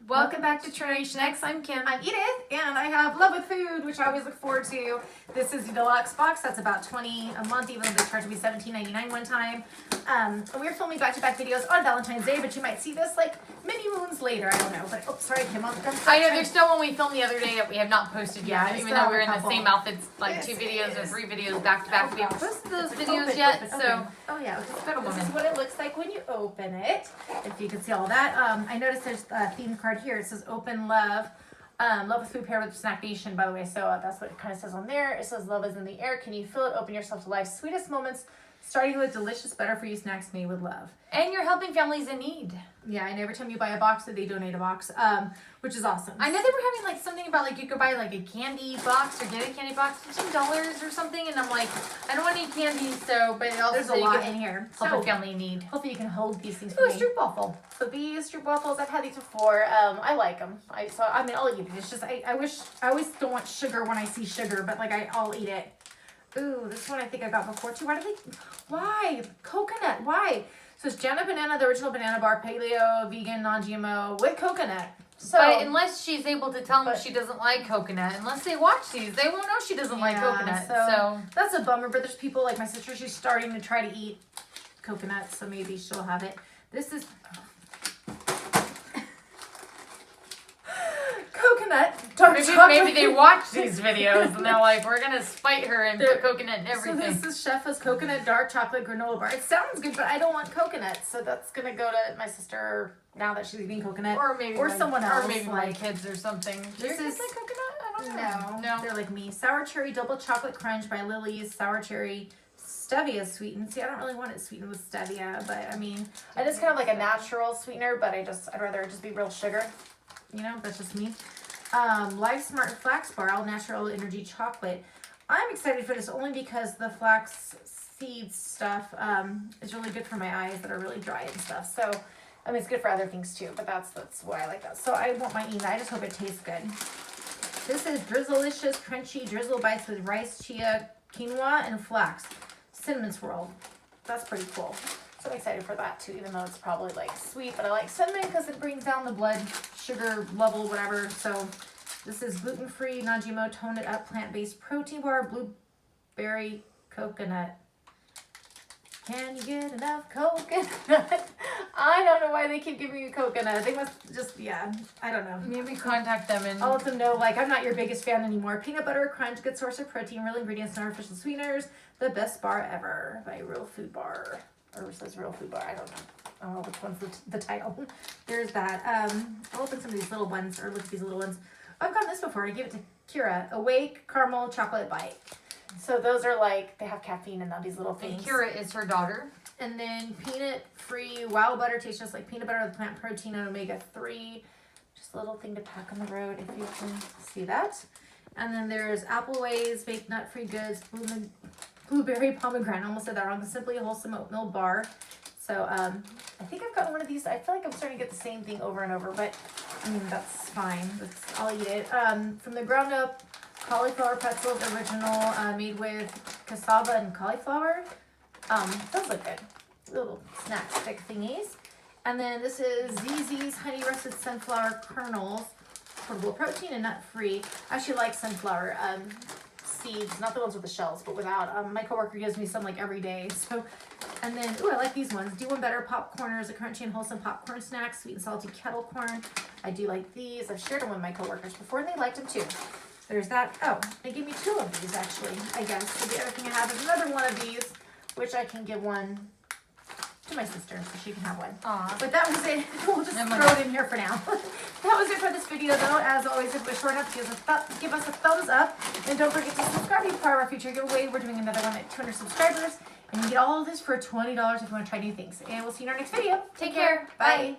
Welcome back to Generation X. I'm Kim. I'm Edith, and I have Love with Food, which I always look forward to. This is the deluxe box. That's about $20 a month, even though they charged me $17.99 one time. We're filming back-to-back videos on Valentine's Day, but you might see this like many moons later. I don't know. But, oh, sorry, Kim. I know there's still one we filmed the other day that we have not posted yet. Yeah, even though we're in the same outfits, like 2 videos or 3 videos back-to-back. We haven't posted those videos yet, so... Oh, yeah. Okay. This is what it looks like when you open it. If you can see all that. I noticed there's a theme card here. It says Open Love. Love with Food paired with Snack Nation, by the way. So that's what it kind of says on there. It says love is in the air. Can you feel it? Open yourself to life's sweetest moments, starting with delicious, better for you snacks made with love. And you're helping families in need. Yeah, and every time you buy a box, they donate a box, which is awesome. I know they were having like something about like you could buy like a candy box or get a candy box for $2 or something, and I'm like, I don't want any candy, so but it also There's a lot in here. Help a family in need. Hopefully you can hold these things for Ooh, me. a stroop waffle. So these stroop waffles, I've had these before. I like them. I mean, I'll eat it. It's just I always don't want sugar when I see sugar, but like I'll eat it. Ooh, this one I think I got before too. Why? Coconut, why? So it's Jana Banana, the original banana bar, paleo, vegan, non-GMO, with coconut. So, but unless she's able to tell them she doesn't like coconut, unless they watch these, they won't know she doesn't like coconut. So that's a bummer, but there's people like my sister, she's starting to try to eat coconut, so maybe she'll have it. This is coconut dark chocolate. Maybe they watch these videos and they're like, we're gonna spite her and put coconut in everything. So this is Chef's coconut dark chocolate granola bar. It sounds good, but I don't want coconut, so that's gonna go to my sister now that she's eating coconut, or someone else, or maybe my kids or something. This is like coconut. I don't know. No, they're like me. Sour cherry double chocolate crunch by Lily's. Sour cherry stevia sweetened. See, I don't really want it sweetened with stevia, but I mean, I just kind of like a natural sweetener, but I'd rather it just be real sugar. You know, that's just me. Life Smart Flax Bar, all natural energy chocolate. I'm excited for this only because the flax seed stuff is really good for my eyes that are really dry and stuff. So, I mean, it's good for other things too, but that's why I like that. So I won't mind eating that. I just hope it tastes good. This is Drizzlicious Crunchy Drizzle Bites with rice, chia, quinoa, and flax. Cinnamon swirl. That's pretty cool. So I'm excited for that too, even though it's probably like sweet, but I like cinnamon because it brings down the blood sugar level, whatever. So this is gluten-free, non-GMO, toned it up, plant-based protein bar, blueberry coconut. Can you get enough coconut? I don't know why they keep giving me coconut. They must just, I don't know. Maybe contact them and I'll let them know, like, I'm not your biggest fan anymore. Peanut butter crunch, good source of protein, real ingredients, no artificial sweeteners, the best bar ever by Real Food Bar. Or it says Real Food Bar, I don't know which one's the title. There's that. I'll open some of these little ones, or look at these little ones. I've gotten this before. I gave it to Kira. Awake Caramel Chocolate Bite. So those are like, they have caffeine in them, these little things. And Kira is her daughter. And then peanut-free wow butter, tastes just like peanut butter with plant protein and omega-3. Just a little thing to pack on the road if you can see that. And then there's Apple Ways, baked nut-free goods, blueberry pomegranate. I almost said that wrong. Simply a wholesome oatmeal bar. So I think I've gotten one of these. I feel like I'm starting to get the same thing over and over, but I mean, that's fine. I'll eat it. From the ground up, cauliflower pretzels, original, made with cassava and cauliflower. Those look good. Little snack stick thingies. And then this is ZZ's honey roasted sunflower kernels, portable protein and nut free. I actually like sunflower seeds, not the ones with the shells, but without. My coworker gives me some like every day. So, and then I like these ones. Do One Better popcorners, a crunchy and wholesome popcorn snack, sweet and salty kettle corn. I do like these. I've shared them with my coworkers before, and they liked them too. There's that. Oh, they gave me 2 of these actually, I guess. So the other thing I have is another one of these, which I can give one to my sister so she can have one. Aww. But that was it. We'll just throw it in here for now. That was it for this video though. As always, if it was short enough, give us a thumbs up. And don't forget to subscribe to be part of our future giveaway. We're doing another one at 200 subscribers. And you get all of this for $20 if you want to try new things. And we'll see you in our next video. Take care. Bye.